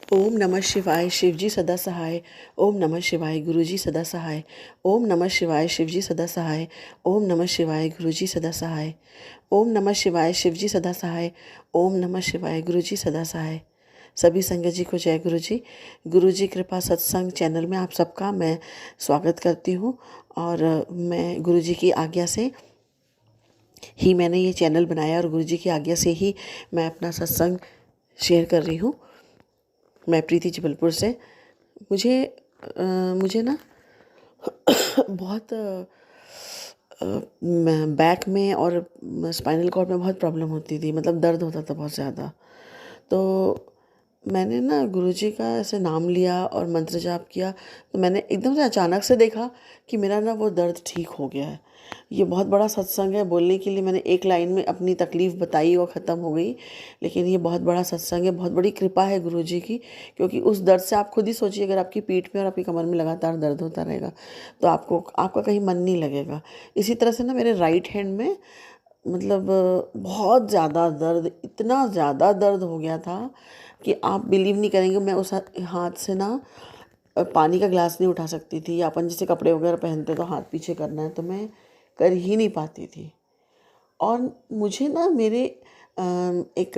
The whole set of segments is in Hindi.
ओम नमः शिवाय शिवजी सदा सहाय। ओम नमः शिवाय गुरुजी सदा सहाय। ओम नमः शिवाय शिवजी सदा सहाय। ओम नमः शिवाय गुरुजी सदा सहाय। ओम नमः शिवाय शिवजी सदा सहाय। ओम नमः शिवाय गुरुजी सदा सहाय। सभी संगत जी को जय गुरु जी। गुरु जी कृपा सत्संग चैनल में आप सबका मैं स्वागत करती हूँ। और मैं गुरु जी की आज्ञा से ही मैंने ये चैनल बनाया और गुरु जी की आज्ञा से ही मैं अपना सत्संग शेयर कर रही हूँ। मैं प्रीति जबलपुर से। मुझे ना बहुत बैक में और स्पाइनल कॉर्ड में बहुत प्रॉब्लम होती थी, मतलब दर्द होता था बहुत ज़्यादा। तो मैंने ना गुरुजी का ऐसे नाम लिया और मंत्र जाप किया, तो मैंने एकदम से अचानक से देखा कि मेरा ना वो दर्द ठीक हो गया है। ये बहुत बड़ा सत्संग है, बोलने के लिए मैंने एक लाइन में अपनी तकलीफ़ बताई और ख़त्म हो गई, लेकिन ये बहुत बड़ा सत्संग है, बहुत बड़ी कृपा है गुरुजी की। क्योंकि उस दर्द से आप खुद ही सोचिए, अगर आपकी पीठ में और आपकी कमर में लगातार दर्द होता रहेगा तो आपका कहीं मन नहीं लगेगा। इसी तरह से ना मेरे राइट हैंड में मतलब बहुत ज़्यादा दर्द, इतना ज़्यादा दर्द हो गया था कि आप बिलीव नहीं करेंगे। मैं उस हाथ से ना पानी का गिलास नहीं उठा सकती थी, या अपन जैसे कपड़े वगैरह पहनते तो हाथ पीछे करना है तो मैं कर ही नहीं पाती थी। और मुझे ना मेरे एक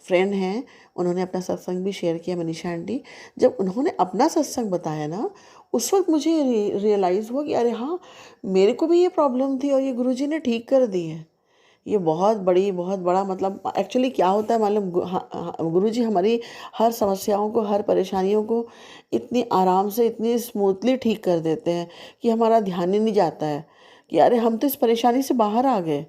फ्रेंड हैं, उन्होंने अपना सत्संग भी शेयर किया, मनीषा आंटी। जब उन्होंने अपना सत्संग बताया ना, उस वक्त मुझे रियलाइज़ हुआ कि अरे हाँ, मेरे को भी ये प्रॉब्लम थी और ये गुरुजी ने ठीक कर दी है। ये बहुत बड़ा मतलब एक्चुअली क्या होता है मालूम, गुरुजी हमारी हर समस्याओं को, हर परेशानियों को इतनी आराम से, इतनी स्मूथली ठीक कर देते हैं कि हमारा ध्यान ही नहीं जाता है कि अरे हम तो इस परेशानी से बाहर आ गए।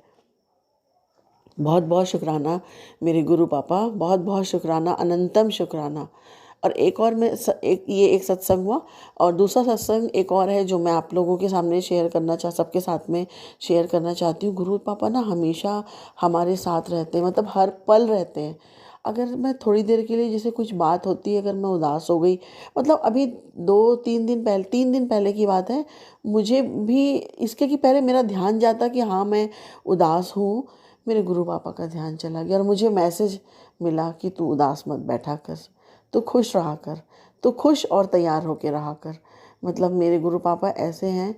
बहुत बहुत शुक्राना मेरे गुरु पापा, बहुत बहुत शुक्राना, अनंतम शुक्राना। और एक और एक सत्संग हुआ, और दूसरा सत्संग एक और है जो मैं आप लोगों के सामने शेयर करना सबके साथ में शेयर करना चाहती हूँ। गुरु पापा ना हमेशा हमारे साथ रहते हैं, मतलब हर पल रहते हैं। अगर मैं थोड़ी देर के लिए, जैसे कुछ बात होती है, अगर मैं उदास हो गई, मतलब अभी 3 दिन पहले की बात है, मुझे भी इसके कि पहले मेरा ध्यान जाता कि हाँ मैं उदास हूँ, मेरे गुरु पापा का ध्यान चला गया और मुझे मैसेज मिला कि तू उदास मत बैठा कर, तो खुश रहा कर, तो खुश और तैयार होके रहा कर। मतलब मेरे गुरु पापा ऐसे हैं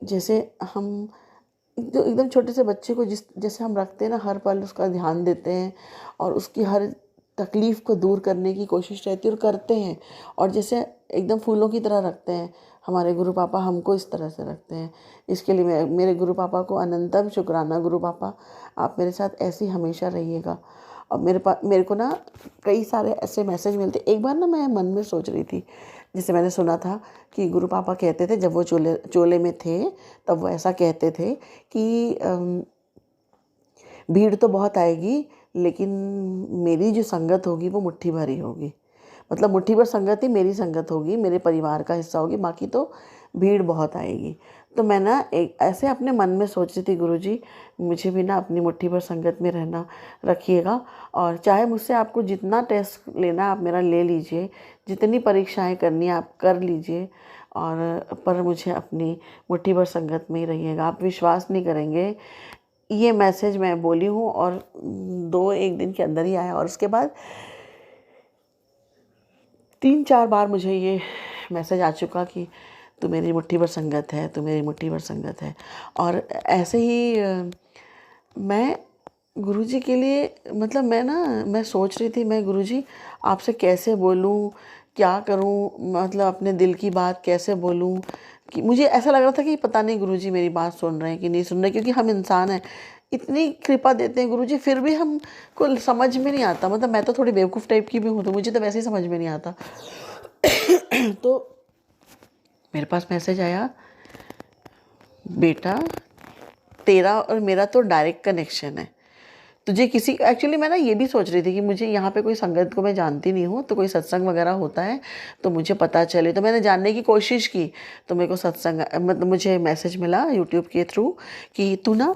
जैसे हम एकदम छोटे से बच्चे को जैसे हम रखते हैं ना, हर पल उसका ध्यान देते हैं और उसकी हर तकलीफ़ को दूर करने की कोशिश रहती है और करते हैं। और जैसे एकदम फूलों की तरह रखते हैं, हमारे गुरु पापा हमको इस तरह से रखते हैं। इसके लिए मैं मेरे गुरु पापा को अनंतम शुक्राना। गुरु पापा, आप मेरे साथ ऐसे ही हमेशा रहिएगा। और मेरे को ना कई सारे ऐसे मैसेज मिलते। एक बार ना मैं मन में सोच रही थी, जैसे मैंने सुना था कि गुरु पापा कहते थे, जब वो चोले में थे तब वो ऐसा कहते थे कि भीड़ तो बहुत आएगी, लेकिन मेरी जो संगत होगी वो मुट्ठी भर ही होगी। मतलब मुट्ठी भर संगत ही मेरी संगत होगी, मेरे परिवार का हिस्सा होगी, बाकी तो भीड़ बहुत आएगी। तो मैं ना एक ऐसे अपने मन में सोच रही थी, गुरुजी मुझे भी ना अपनी मुट्ठी भर संगत में रहना रखिएगा। और चाहे मुझसे आपको जितना टेस्ट लेना आप मेरा ले लीजिए, जितनी परीक्षाएं करनी है आप कर लीजिए, और पर मुझे अपनी मुट्ठी भर संगत में ही रहिएगा। आप विश्वास नहीं करेंगे, ये मैसेज मैं बोली हूँ और 1 दिन के अंदर ही आया, और उसके बाद 3-4 बार मुझे ये मैसेज आ चुका कि तू मेरी मुट्ठी भर संगत है, तू मेरी मुट्ठी भर संगत है। और ऐसे ही मैं गुरुजी के लिए, मतलब मैं सोच रही थी, मैं गुरुजी आपसे कैसे बोलूँ, क्या करूँ, मतलब अपने दिल की बात कैसे बोलूँ। कि मुझे ऐसा लग रहा था कि पता नहीं गुरुजी मेरी बात सुन रहे हैं कि नहीं सुन रहे, क्योंकि हम इंसान हैं। इतनी कृपा देते हैं गुरुजी, फिर भी हमको समझ में नहीं आता। मतलब मैं तो थोड़ी बेवकूफ़ टाइप की भी हूँ, तो मुझे तो वैसे ही समझ में नहीं आता। तो मेरे पास मैसेज आया, बेटा तेरा और मेरा तो डायरेक्ट कनेक्शन है। तुझे किसी, एक्चुअली मैं ना ये भी सोच रही थी कि मुझे यहाँ पे कोई संगत को मैं जानती नहीं हूँ, तो कोई सत्संग वगैरह होता है तो मुझे पता चले। तो मैंने जानने की कोशिश की, तो मेरे को सत्संग मतलब मुझे मैसेज मिला यूट्यूब के थ्रू कि तू ना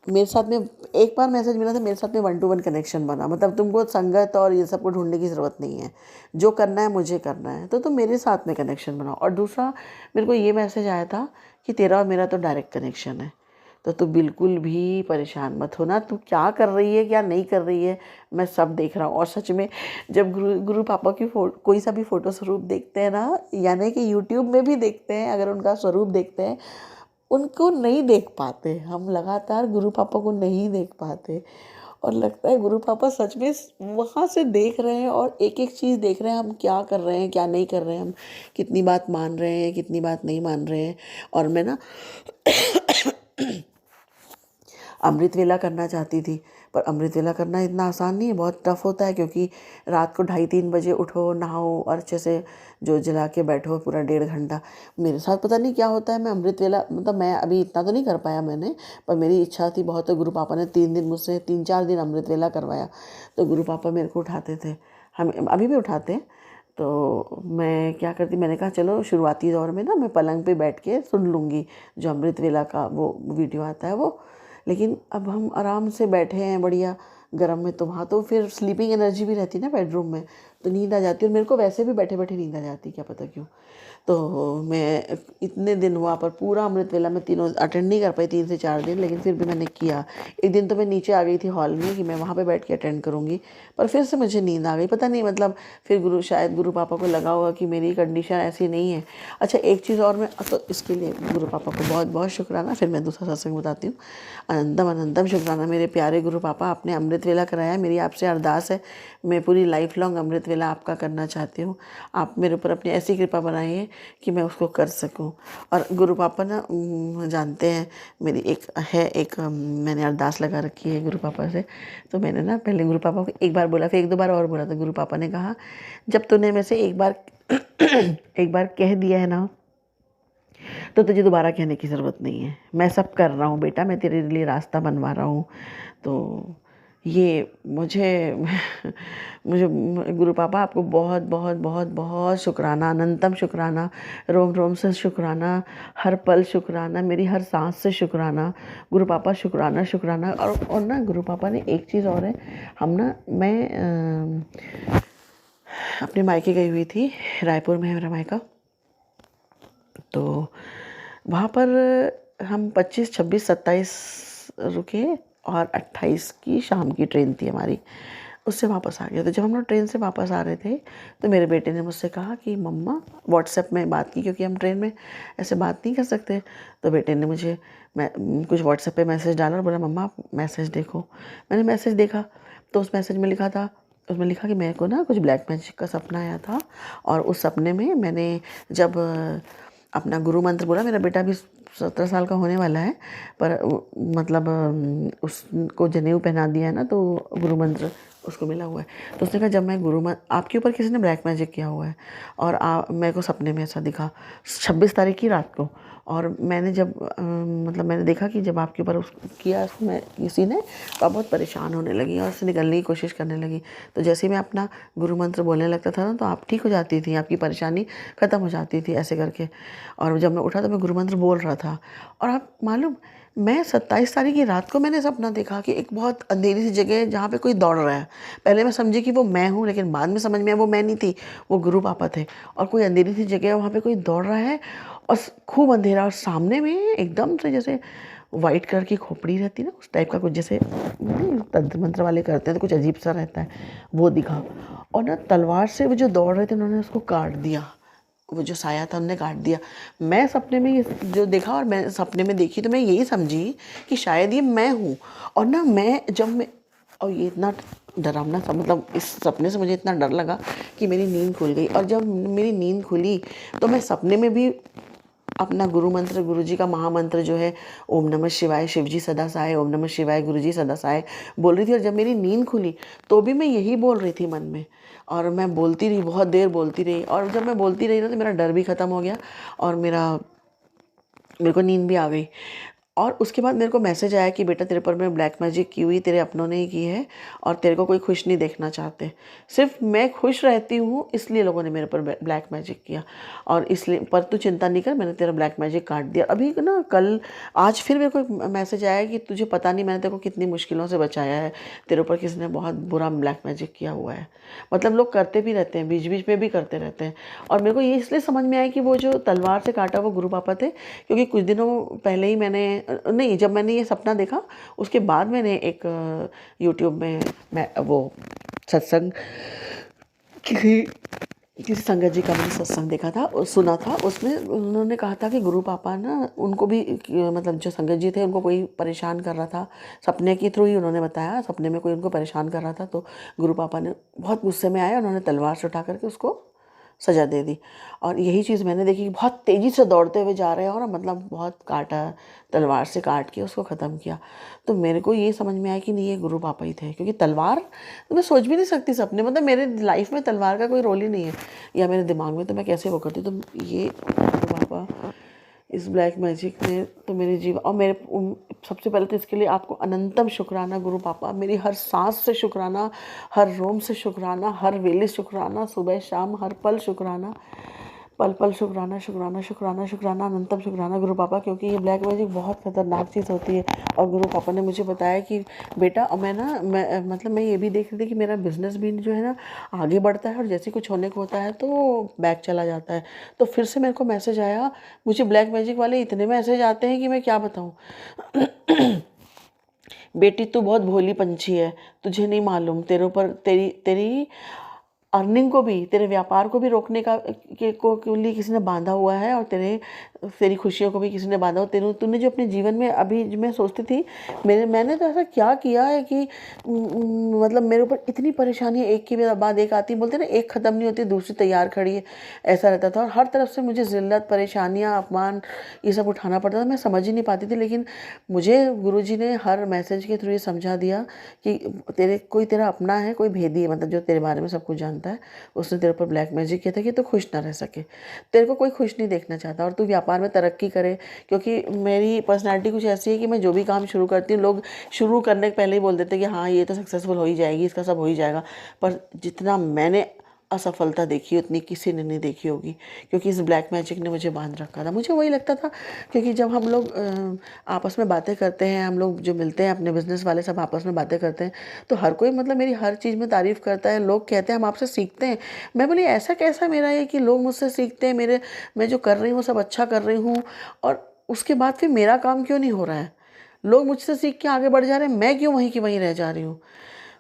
मेरे साथ में, एक बार मैसेज मिला था, मेरे साथ में 1-to-1 कनेक्शन बना। मतलब तुमको संगत और ये सब को ढूंढने की ज़रूरत नहीं है, जो करना है मुझे करना है, तो तुम मेरे साथ में कनेक्शन बनाओ। और दूसरा मेरे को ये मैसेज आया था कि तेरा और मेरा तो डायरेक्ट कनेक्शन है, तो तू बिल्कुल भी परेशान मत होना, तू क्या कर रही है क्या नहीं कर रही है मैं सब देख रहा हूँ। और सच में जब गुरु गुरु पापा की कोई सा भी फ़ोटो स्वरूप देखते हैं ना, यानी कि यूट्यूब में भी देखते हैं, अगर उनका स्वरूप देखते हैं, उनको नहीं देख पाते हम, लगातार गुरु पापा को नहीं देख पाते। और लगता है गुरु पापा सच में वहाँ से देख रहे हैं और एक एक चीज़ देख रहे हैं, हम क्या कर रहे हैं क्या नहीं कर रहे हैं, हम कितनी बात मान रहे हैं कितनी बात नहीं मान रहे हैं। और मैं ना अमृत वेला करना चाहती थी, पर अमृत वेला करना इतना आसान नहीं है, बहुत टफ होता है, क्योंकि रात को 2:30-3 बजे उठो, नहाओ और अच्छे से जो जला के बैठो पूरा 1.5 घंटा। मेरे साथ पता नहीं क्या होता है, मैं अमृत वेला मतलब मैं अभी इतना तो नहीं कर पाया मैंने, पर मेरी इच्छा थी बहुत। तो गुरु पापा ने 3 दिन मुझसे 3-4 दिन अमृत वेला करवाया। तो गुरु पापा मेरे को उठाते थे, हम अभी भी उठाते हैं। तो मैं क्या करती, मैंने कहा चलो शुरुआती दौर में ना मैं पलंग पे बैठ के सुन लूँगी जो अमृत वेला का वो वीडियो आता है वो। लेकिन अब हम आराम से बैठे हैं बढ़िया गर्म में, तो वहाँ तो फिर स्लीपिंग एनर्जी भी रहती है ना बेडरूम में, तो नींद आ जाती है। और मेरे को वैसे भी बैठे बैठे नींद आ जाती है, क्या पता क्यों। तो मैं इतने दिन हुआ पर पूरा अमृत वेला मैं तीनों अटेंड नहीं कर पाई, 3 से 4 दिन, लेकिन फिर भी मैंने किया। एक दिन तो मैं नीचे आ गई थी हॉल में कि मैं वहाँ पे बैठ के अटेंड करूँगी, पर फिर से मुझे नींद आ गई, पता नहीं मतलब फिर शायद गुरु पापा को लगा होगा कि मेरी कंडीशन ऐसी नहीं है। अच्छा एक चीज़ और, मैं तो इसके लिए गुरु पापा को बहुत बहुत शुक्राना। फिर मैं दूसरा सत्संग बताती हूँ। अनंतम अनंतम शुक्राना मेरे प्यारे गुरु पापा, आपने अमृत वेला कराया। मेरी आपसे अरदास है, मैं पूरी लाइफ लॉन्ग अमृत वेला आपका करना चाहती हूँ। आप मेरे ऊपर अपनी ऐसी कृपा बनाइए कि मैं उसको कर सकूं। और गुरु पापा ना जानते हैं मेरी मैंने अरदास लगा रखी है गुरु पापा से। तो मैंने ना पहले गुरु पापा को एक बार बोला, फिर 1-2 बार और बोला। तो गुरु पापा ने कहा जब तूने में से एक बार एक बार कह दिया है ना, तो तुझे दोबारा कहने की ज़रूरत नहीं है। मैं सब कर रहा हूँ बेटा, मैं तेरे लिए रास्ता बनवा रहा हूँ। तो ये मुझे मुझे गुरु पापा आपको बहुत बहुत बहुत बहुत शुक्राना, अनंतम शुक्राना, रोम रोम से शुक्राना, हर पल शुक्राना, मेरी हर सांस से शुक्राना। गुरु पापा शुक्राना शुक्राना। और ना गुरु पापा ने एक चीज़ और है, मैं अपने मायके गई हुई थी, रायपुर में है मेरा मायका। तो वहाँ पर हम 25, 26, 27 रुके और 28 की शाम की ट्रेन थी हमारी, उससे वापस आ गया। तो जब हम लोग ट्रेन से वापस आ रहे थे तो मेरे बेटे ने मुझसे कहा कि मम्मा, व्हाट्सएप में बात की, क्योंकि हम ट्रेन में ऐसे बात नहीं कर सकते। तो बेटे ने मुझे कुछ व्हाट्सएप पे मैसेज डाला और बोला मम्मा आप मैसेज देखो। मैंने मैसेज देखा तो उस मैसेज में उसमें लिखा कि मेरे को ना कुछ ब्लैक मैजिक का सपना आया था, और उस सपने में मैंने जब अपना गुरु मंत्र बोला, मेरा बेटा भी 17 साल का होने वाला है, पर मतलब उसको जनेऊ पहना दिया है ना, तो गुरु मंत्र उसको मिला हुआ है। तो उसने कहा जब मैं आपके ऊपर किसी ने ब्लैक मैजिक किया हुआ है, और मेरे को सपने में ऐसा दिखा 26 तारीख की रात को। और मैंने जब मतलब मैंने देखा कि जब आपके ऊपर किया किसी ने, तो आप बहुत परेशान होने लगी और उससे निकलने की कोशिश करने लगी। तो जैसे ही मैं अपना गुरु मंत्र बोलने लगता था ना, तो आप ठीक हो जाती थी, आपकी परेशानी ख़त्म हो जाती थी ऐसे करके। और जब मैं उठा तो मैं गुरु मंत्र बोल रहा था। और आप मालूम, मैं 27 तारीख की रात को मैंने सपना देखा कि एक बहुत अंधेरी सी जगह है जहाँ पे कोई दौड़ रहा है। पहले मैं समझी कि वो मैं हूँ, लेकिन बाद में समझ में आया वो मैं नहीं थी, वो गुरु पापा थे। और कोई अंधेरी सी जगह है, वहाँ पे कोई दौड़ रहा है और खूब अंधेरा, और सामने में एकदम से जैसे वाइट कलर की खोपड़ी रहती है ना, उस टाइप का कुछ, जैसे तंत्र मंत्र वाले करते हैं तो कुछ अजीब सा रहता है, वो दिखा। और ना तलवार से वो जो दौड़ रहे थे उन्होंने उसको काट दिया, वो जो साया था उन्होंने काट दिया। मैं सपने में ये जो देखा, और मैं सपने में देखी, तो मैं यही समझी कि शायद ये मैं हूँ। और ना और ये इतना डरावना सा, मतलब इस सपने से मुझे इतना डर लगा कि मेरी नींद खुल गई। और जब मेरी नींद खुली तो मैं सपने में भी अपना गुरु मंत्र, गुरु जी का महामंत्र जो है ओम नमः शिवाय, शिव जी सदा सहाय, ओम नमः शिवाय, गुरु जी सदा सहाय बोल रही थी। और जब मेरी नींद खुली तो भी मैं यही बोल रही थी मन में, और मैं बोलती रही, बहुत देर बोलती रही। और जब मैं बोलती रही ना, तो मेरा डर भी ख़त्म हो गया और मेरे को नींद भी आ गई। और उसके बाद मेरे को मैसेज आया कि बेटा तेरे पर मैं ब्लैक मैजिक की हुई, तेरे अपनों ने ही की है, और तेरे को कोई खुश नहीं देखना चाहते। सिर्फ मैं खुश रहती हूँ इसलिए लोगों ने मेरे पर ब्लैक मैजिक किया, और इसलिए पर तू चिंता नहीं कर, मैंने तेरा ब्लैक मैजिक काट दिया। अभी ना आज फिर मेरे को एक मैसेज आया कि तुझे पता नहीं मैंने तेरे को कितनी मुश्किलों से बचाया है, तेरे ऊपर किसी ने बहुत बुरा ब्लैक मैजिक किया हुआ है। मतलब लोग करते भी रहते हैं, बीच बीच में भी करते रहते हैं। और मेरे को ये इसलिए समझ में आया कि वो जो तलवार से काटा वो गुरु पापा थे, क्योंकि कुछ दिनों पहले ही मैंने नहीं, जब मैंने ये सपना देखा उसके बाद मैंने एक यूट्यूब में मैं वो सत्संग किसी किसी संगत जी का मैंने सत्संग देखा था और सुना था। उसमें उन्होंने कहा था कि गुरु पापा ना उनको भी मतलब जो संगत जी थे उनको कोई परेशान कर रहा था, सपने के थ्रू ही उन्होंने बताया, सपने में कोई उनको परेशान कर रहा था तो गुरु पापा ने बहुत गुस्से में आए, उन्होंने तलवार से उठा करके उसको सजा दे दी। और यही चीज़ मैंने देखी कि बहुत तेज़ी से दौड़ते हुए जा रहे हैं और मतलब बहुत काटा, तलवार से काट के उसको ख़त्म किया। तो मेरे को ये समझ में आया कि नहीं, ये गुरु पापा ही थे, क्योंकि तलवार तो मैं सोच भी नहीं सकती सपने, मतलब मेरे लाइफ में तलवार का कोई रोल ही नहीं है या मेरे दिमाग में, तो मैं कैसे वो करती। तो ये गुरु पापा इस ब्लैक मैजिक ने तो मेरे जीवन और मेरे सबसे पहले तो इसके लिए आपको अनंतम शुक्राना गुरु पापा, मेरी हर सांस से शुक्राना, हर रोम से शुक्राना, हर वेले शुक्राना, सुबह शाम हर पल शुक्राना, पल पल शुक्राना शुक्राना शुक्राना शुक्राना, अनंतम शुक्राना गुरु पापा, क्योंकि ये ब्लैक मैजिक बहुत खतरनाक चीज़ होती है। और गुरु पापा ने मुझे बताया कि बेटा, और मैं ये भी देख रही थी कि मेरा बिजनेस भी जो है ना आगे बढ़ता है और जैसे कुछ होने को होता है तो बैक चला जाता है। तो फिर से मेरे को मैसेज आया, मुझे ब्लैक मैजिक वाले इतने मैसेज आते हैं कि मैं क्या बताऊँ। बेटी तू बहुत भोली पंछी है, तुझे नहीं मालूम तेरे ऊपर तेरी तेरी अर्निंग को भी, तेरे व्यापार को भी रोकने का के लिए किसी ने बांधा हुआ है, और तेरी खुशियों को भी किसी ने बांधा हो। तूने जो अपने जीवन में अभी मैं सोचती थी मैंने तो ऐसा क्या किया है कि मतलब मेरे ऊपर इतनी परेशानी एक के बाद एक आती, बोलते ना एक ख़त्म नहीं होती दूसरी तैयार खड़ी है, ऐसा रहता था। और हर तरफ से मुझे ज़िल्लत, परेशानियाँ, अपमान ये सब उठाना पड़ता था, मैं समझ ही नहीं पाती थी। लेकिन मुझे गुरुजी ने हर मैसेज के थ्रू ये समझा दिया कि कोई तेरा अपना है, कोई भेदी है, मतलब जो तेरे बारे में सब कुछ जानता है, उसने तेरे ऊपर ब्लैक मैजिक किया था कि तो खुश ना रह सके, तेरे को कोई खुश नहीं देखना चाहता, और तू व्यापार में तरक्की करे। क्योंकि मेरी पर्सनालिटी कुछ ऐसी है कि मैं जो भी काम शुरू करती हूँ, लोग शुरू करने के पहले ही बोल देते हैं कि हाँ ये तो सक्सेसफुल हो ही जाएगी, इसका सब हो ही जाएगा। पर जितना मैंने असफलता देखी उतनी किसी ने नहीं देखी होगी, क्योंकि इस ब्लैक मैजिक ने मुझे बांध रखा था। मुझे वही लगता था, क्योंकि जब हम लोग आपस में बातें करते हैं, हम लोग जो मिलते हैं अपने बिजनेस वाले सब आपस में बातें करते हैं, तो हर कोई मतलब मेरी हर चीज़ में तारीफ़ करता है, लोग कहते हैं हम आपसे सीखते हैं। मैं बोली ऐसा कैसा मेरा है कि लोग मुझसे सीखते हैं, मैं जो कर रही हूँ सब अच्छा कर रही हूँ, और उसके बाद फिर मेरा काम क्यों नहीं हो रहा है। लोग मुझसे सीख के आगे बढ़ जा रहे हैं, मैं क्यों वहीं की वहीं रह जा रही हूँ।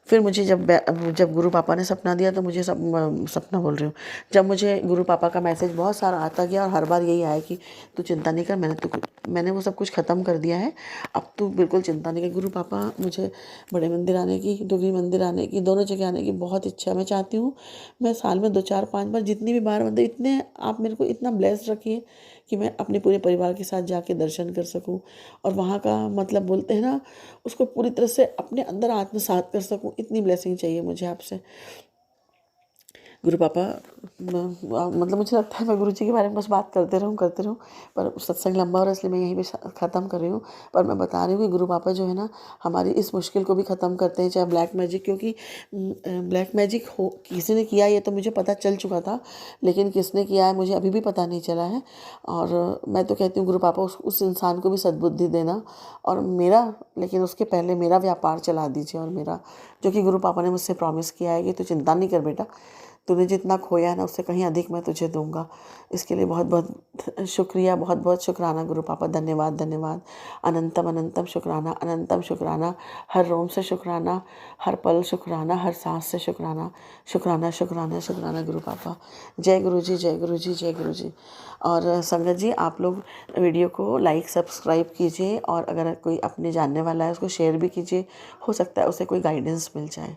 फिर मुझे जब गुरु पापा ने सपना दिया तो मुझे सपना बोल रही हूँ, जब मुझे गुरु पापा का मैसेज बहुत सारा आता गया और हर बार यही आया कि तू चिंता नहीं कर, मैंने वो सब कुछ ख़त्म कर दिया है, अब तू बिल्कुल चिंता नहीं कर। गुरु पापा मुझे बड़े मंदिर आने की, डुगरी मंदिर आने की, दोनों जगह आने की बहुत इच्छा है। मैं चाहती हूँ मैं साल में 2 4 5 बार, जितनी भी बार, मतलब इतने आप मेरे को इतना ब्लेस्ड रखिए कि मैं अपने पूरे परिवार के साथ जाके दर्शन कर सकूँ, और वहाँ का मतलब बोलते हैं ना, उसको पूरी तरह से अपने अंदर आत्मसात कर सकूँ। इतनी ब्लेसिंग चाहिए मुझे आपसे गुरु पापा। मतलब मुझे लगता है मैं गुरु जी के बारे में बस बात करते रहूँ, पर सत्संग लंबा हो रहा है इसलिए मैं यहीं पे ख़त्म कर रही हूँ। पर मैं बता रही हूँ कि गुरु पापा जो है ना हमारी इस मुश्किल को भी ख़त्म करते हैं, चाहे ब्लैक मैजिक, क्योंकि ब्लैक मैजिक हो किसी ने किया ये तो मुझे पता चल चुका था, लेकिन किसने किया है मुझे अभी भी पता नहीं चला है। और मैं तो कहती हूँ गुरु पापा उस इंसान को भी सद्बुद्धि देना, और लेकिन उसके पहले मेरा व्यापार चला दीजिए, और मेरा जो कि गुरु पापा ने मुझसे प्रॉमिस किया है कि तू चिंता नहीं कर बेटा, तूने जितना खोया है ना उससे कहीं अधिक मैं तुझे दूंगा। इसके लिए बहुत बहुत शुक्रिया, बहुत बहुत शुक्राना गुरु पापा, धन्यवाद धन्यवाद, अनंतम अनंतम शुक्राना, अनंतम शुक्राना, हर रोम से शुक्राना, हर पल शुक्राना, हर सांस से शुक्राना, शुक्राना शुक्राना शुक्राना गुरु पापा। जय गुरु जी, जय गुरु जी, जय गुरु जी। और संगत जी आप लोग वीडियो को लाइक सब्सक्राइब कीजिए, और अगर कोई अपने जानने वाला है उसको शेयर भी कीजिए, हो सकता है उसे कोई गाइडेंस मिल जाए।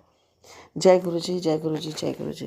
जय गुरु जी, जय गुरु जी, जय गुरु जी।